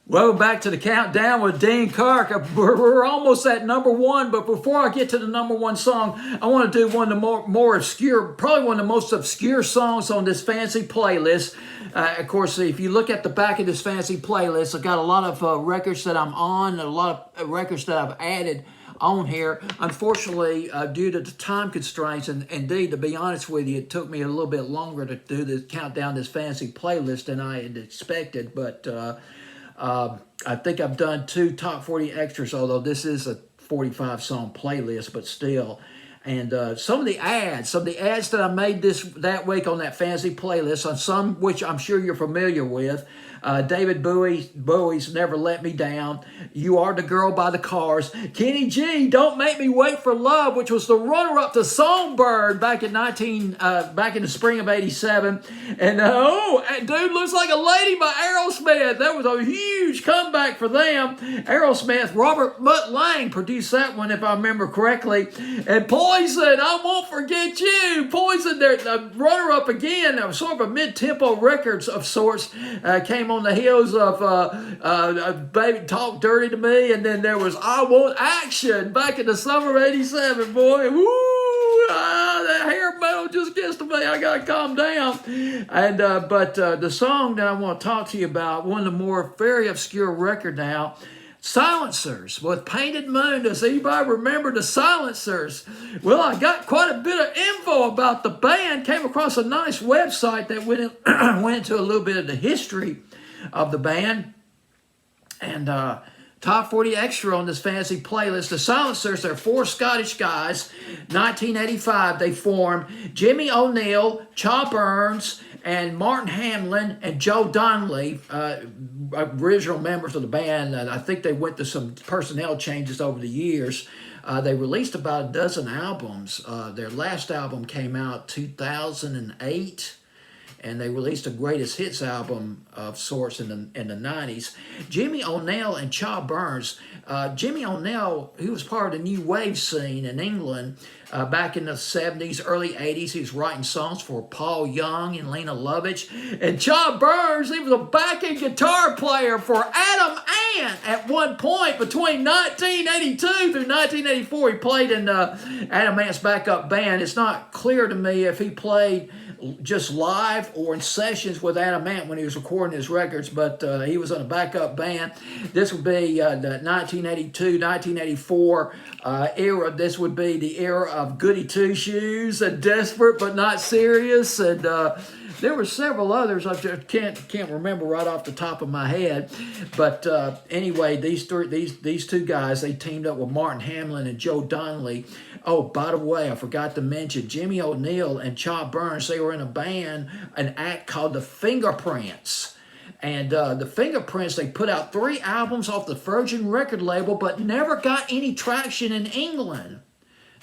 Welcome back to the countdown with Dean Kirk. We're almost at number one, but before I get to the number one song, I want to do one of the more obscure, probably one of the most obscure songs on this fancy playlist. Of course, if you look at the back of this fancy playlist, I've got a lot of records that I'm on, a lot of records that I've added on here. Unfortunately, due to the time constraints, and indeed, to be honest with you, it took me a little bit longer to do the countdown this fancy playlist than I had expected, but I think I've done 2 top 40 extras, although this is a 45 song playlist, but still. And some of the ads that I made that week on that fancy playlist, on some which I'm sure you're familiar with. David Bowie's Never Let Me Down, You Are the Girl by the Cars, Kenny G, Don't Make Me Wait for Love, which was the runner-up to Songbird back in the spring of '87, and Dude Looks Like a Lady by Aerosmith. That was a huge comeback for them. Aerosmith, Robert Mutt Lang produced that one, if I remember correctly, and Poison, I Won't Forget You. Poison, the runner-up again, that was sort of a mid-tempo records of sorts, came on the heels of Baby Talk Dirty to Me, and then there was I Want Action back in the summer of '87, boy. Woo! That hair metal just gets to me. I gotta calm down. And but the song that I want to talk to you about, one of the more very obscure record now, Silencers with Painted Moon. Does anybody remember the Silencers? Well, I got quite a bit of info about the band. Came across a nice website that went into a little bit of the history of the band. And top 40 extra on this fancy playlist. The Silencers, they're 4 Scottish guys. 1985 they formed. Jimmy O'Neill, Chop Burns, and Martin Hamlin and Joe Donnelly, original members of the band. I think they went through some personnel changes over the years. They released about a dozen albums. Their last album came out 2008. And they released a greatest hits album of sorts in the 90s. Jimmy O'Neill and Chop Burns. Jimmy O'Neill, he was part of the new wave scene in England back in the 70s, early 80s. He was writing songs for Paul Young and Lena Lovitch. And Chop Burns, he was a backing guitar player for Adam Ant at one point between 1982 through 1984. He played in Adam Ant's backup band. It's not clear to me if he played just live or in sessions with Adam Ant when he was recording his records, but he was in a backup band. This would be the 1982, 1984 era. This would be the era of Goody Two Shoes and Desperate But Not Serious, and there were several others I just can't remember right off the top of my head. But anyway, these two guys, they teamed up with Martin Hamlin and Joe Donnelly. Oh, by the way, I forgot to mention Jimmy O'Neill and Chop Burns. They were in a band, an act called the Fingerprints. And the Fingerprints, they put out 3 albums off the Virgin record label, but never got any traction in England.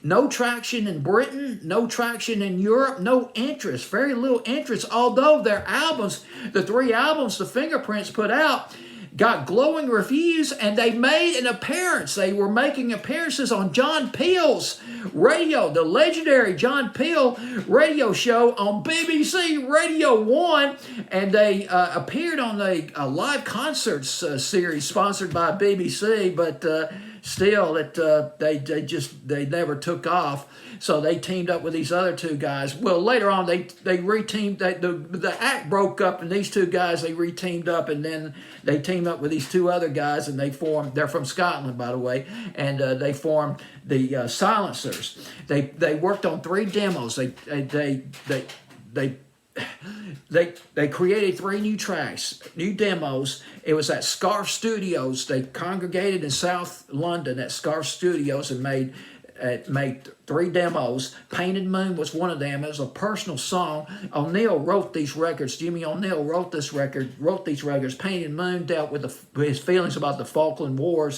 No traction in Britain, no traction in Europe, no interest, very little interest. Although their albums, the 3 albums the Fingerprints put out, got glowing reviews, and they made an appearance. They were making appearances on John Peel's radio, the legendary John Peel radio show on BBC Radio 1, and they appeared on a live concerts series sponsored by BBC, but still, they never took off. So they teamed up with these other 2 guys. Well, later on, they reteamed. The act broke up, and these 2 guys, they reteamed up, and then they teamed up with these 2 other guys, and they formed. They're from Scotland, by the way, and they formed the Silencers. They worked on 3 demos. They created 3 new tracks, new demos. It was at Scarf Studios. They congregated in South London at Scarf Studios and made 3 demos. Painted Moon was one of them. It was a personal song. O'Neill wrote these records. Jimmy O'Neill wrote these records. Painted Moon dealt with his feelings about the Falkland War,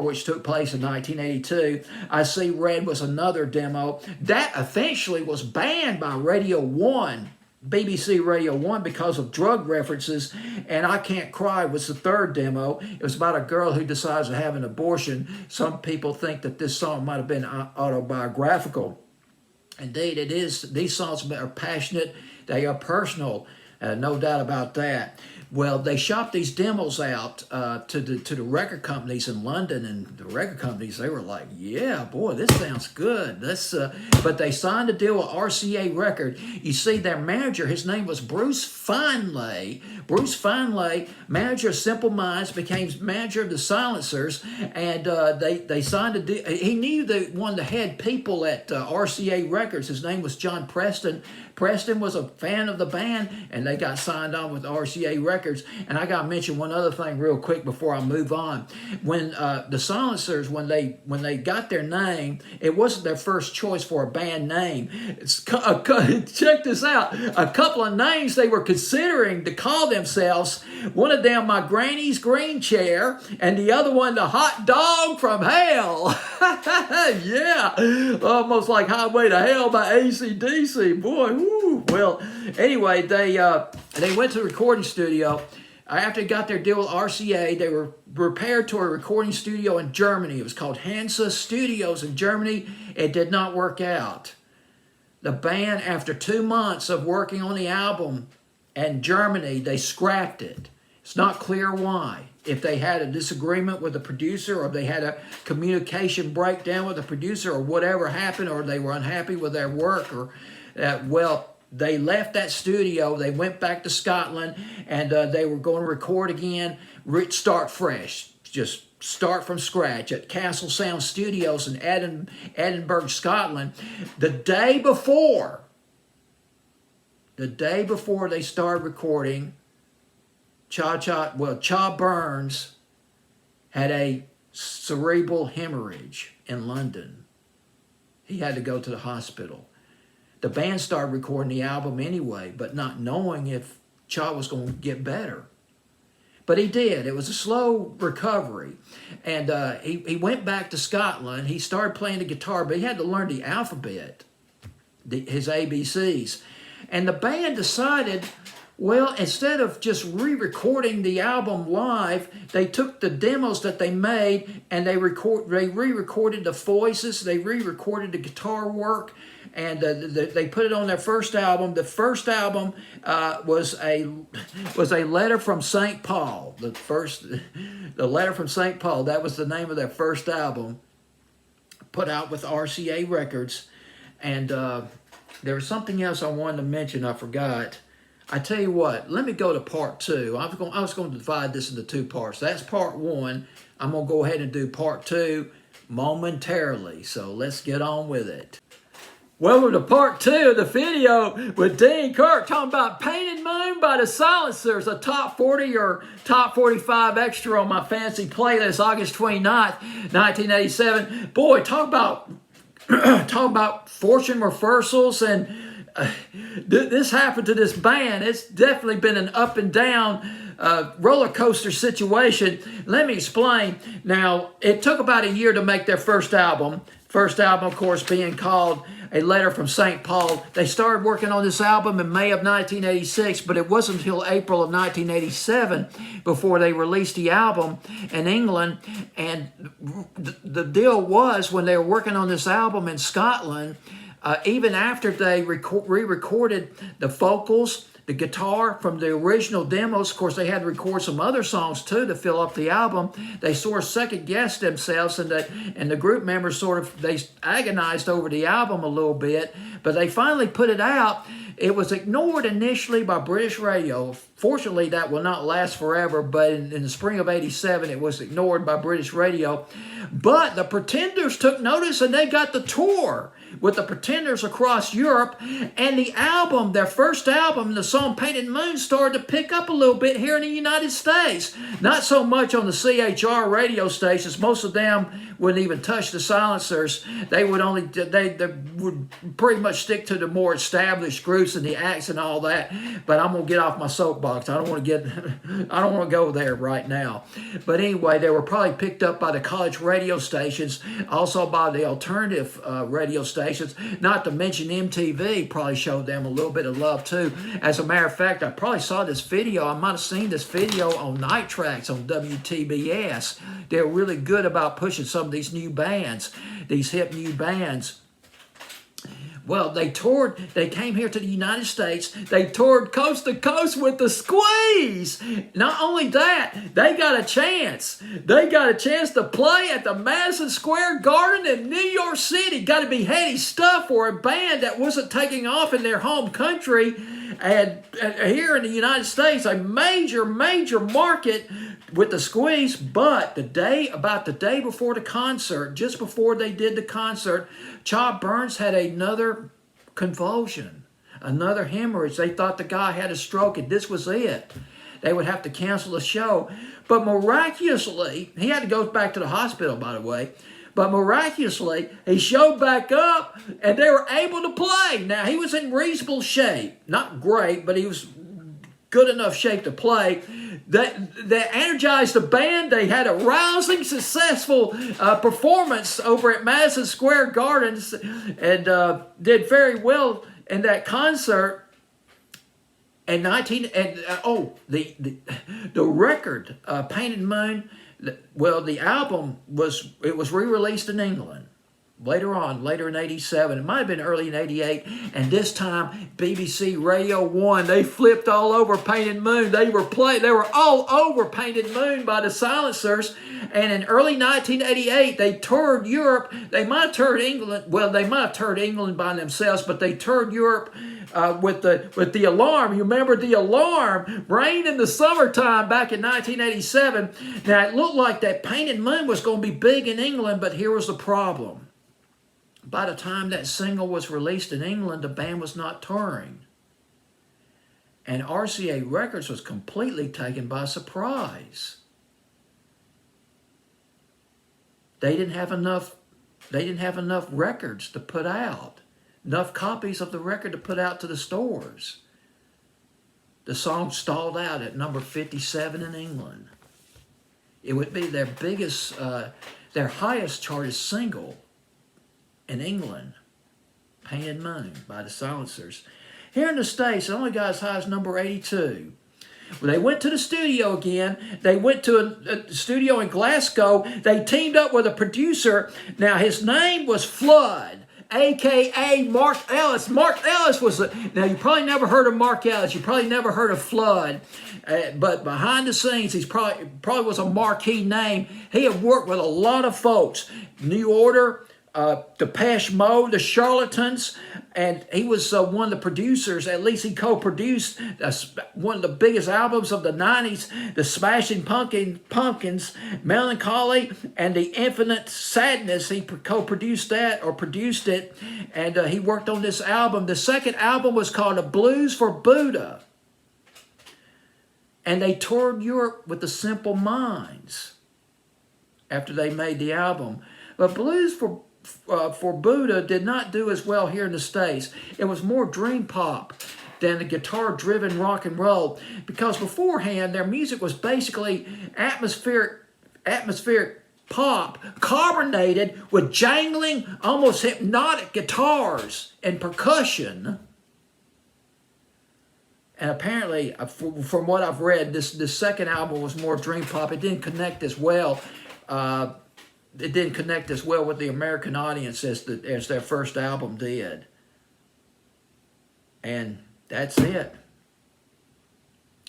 which took place in 1982. I See Red was another demo. That eventually was banned by Radio 1, BBC Radio 1, because of drug references. And I Can't Cry was the 3rd demo. It was about a girl who decides to have an abortion. Some people think that this song might have been autobiographical. Indeed, it is. These songs are passionate. They are personal. No doubt about that. Well, they shopped these demos out to the record companies in London, and the record companies, they were like, "Yeah, boy, this sounds good." But they signed a deal with RCA Record. You see, their manager, his name was Bruce Feinley. Bruce Feinley, manager of Simple Minds, became manager of the Silencers, and they signed a deal. He knew one of the head people at RCA Records. His name was John Preston. Preston was a fan of the band, and they got signed on with RCA Records. And I got to mention one other thing real quick before I move on. When the Silencers, when they got their name, it wasn't their first choice for a band name. Check this out. A couple of names they were considering to call themselves. One of them, My Granny's Green Chair, and the other one, The Hot Dog from Hell. Yeah, almost like Highway to Hell by AC/DC. Boy, woo. Well, anyway, they went to the recording studio. After they got their deal with RCA, they were repaired to a recording studio in Germany. It was called Hansa Studios in Germany. It did not work out. The band, after 2 months of working on the album in Germany, they scrapped it. It's not clear why. If they had a disagreement with the producer, or they had a communication breakdown with the producer, or whatever happened, or they were unhappy with their work, or they left that studio. They went back to Scotland, and they were going to record again, start fresh, just start from scratch at Castle Sound Studios in Edinburgh, Scotland. The day before they started recording, Cha Burns had a cerebral hemorrhage in London. He had to go to the hospital. The band started recording the album anyway, but not knowing if Cha was going to get better. But he did. It was a slow recovery. And he went back to Scotland. He started playing the guitar, but he had to learn the alphabet, his ABCs. And the band decided, well, instead of just re-recording the album live, they took the demos that they made and they re-recorded the voices, they re-recorded the guitar work, and they put it on their first album. The first album was a letter from St. Paul. The letter from St. Paul. That was the name of their first album, put out with RCA Records. And there was something else I wanted to mention. I forgot. I tell you what. Let me go to part 2. I was going to divide this into 2 parts. That's part 1. I'm going to go ahead and do part 2 momentarily. So let's get on with it. Welcome to part 2 of the video with Dean Kirk, talking about Painted Moon by the Silencers, a top 40 or top 45 extra on my fancy playlist, August 29th, 1987. Boy, talk about fortune reversals, and this happened to this band. It's definitely been an up and down roller coaster situation. Let me explain. Now, it took about a year to make their first album. First album, of course, being called A Letter from St. Paul. They started working on this album in May of 1986, but it wasn't until April of 1987 before they released the album in England. And the deal was, when they were working on this album in Scotland, even after they re-recorded the vocals, the guitar from the original demos, of course, they had to record some other songs too to fill up the album. They sort of second-guessed themselves, and the group members they agonized over the album a little bit, but they finally put it out. It was ignored initially by British radio. Fortunately, that will not last forever, but in the spring of '87, it was ignored by British radio. But the Pretenders took notice, and they got the tour with the Pretenders across Europe, and the album, their first album, the song Painted Moon, started to pick up a little bit here in the United States. Not so much on the CHR radio stations. Most of them wouldn't even touch the Silencers. They would pretty much stick to the more established groups and the acts and all that. But I'm gonna get off my soapbox. I don't want to go there right now. But anyway, they were probably picked up by the college radio stations, also by the alternative radio stations. Not to mention MTV probably showed them a little bit of love too. As a matter of fact, I probably saw this video. I might have seen this video on Night Tracks on WTBS. They're really good about pushing some of these new bands, these hip new bands. Well, they came here to the United States. They toured coast to coast with the Squeeze. Not only that, they got a chance. They got a chance to play at the Madison Square Garden in New York City. Got to be heady stuff for a band that wasn't taking off in their home country. And here in the United States, a major market with the Squeeze. But about the day before the concert, just before they did the concert, Chop Burns had another convulsion, another hemorrhage. They thought the guy had a stroke and this was it. They would have to cancel the show. But miraculously, he had to go back to the hospital, by the way. But miraculously, he showed back up and they were able to play. Now, he was in reasonable shape. Not great, but he was good enough shape to play. They energized the band. They had a rousing, successful performance over at Madison Square Gardens and did very well in that concert. And the record, Painted Moon. Well, the album was re-released in England later in 87. It might have been early in 88. And this time, BBC Radio 1, they flipped all over Painted Moon. They were all over Painted Moon by the Silencers. And in early 1988, they toured Europe. They might have toured England. Well, they might have toured England by themselves, but they toured Europe with the Alarm. You remember the Alarm? Rain in the Summertime back in 1987. Now, it looked like that Painted Moon was going to be big in England, but here was the problem. By the time that single was released in England, the band was not touring. And RCA Records was completely taken by surprise. They didn't have enough records to put out. Enough copies of the record to put out to the stores. The song stalled out at number 57 in England. It would be their highest charted single in England, Painted Moon by the Silencers. Here in the States, it only got as high as number 82. Well, they went to the studio again. They went to a studio in Glasgow. They teamed up with a producer. Now, his name was Flood, a.k.a. Mark Ellis. Mark Ellis now you probably never heard of Mark Ellis. You probably never heard of Flood. But behind the scenes, he's probably was a marquee name. He had worked with a lot of folks. New Order, Depeche Mode, the Charlatans, and he was one of the producers. At least he co-produced one of the biggest albums of the 90s, the Smashing Pumpkins, Melancholy, and the Infinite Sadness. He co-produced that or produced it, and he worked on this album. The second album was called A Blues for Buddha, and they toured Europe with the Simple Minds after they made the album. But Blues for Buddha did not do as well here in the States. It was more dream pop than the guitar-driven rock and roll, because beforehand their music was basically atmospheric pop, carbonated with jangling, almost hypnotic guitars and percussion. And apparently, from what I've read, this second album was more dream pop. It didn't connect as well. It didn't connect as well with the American audience as their first album did. And that's it.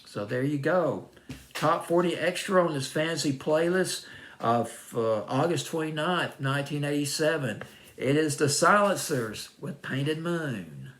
So there you go. Top 40 Extra on this fancy playlist of August 29th, 1987. It is the Silencers with Painted Moon.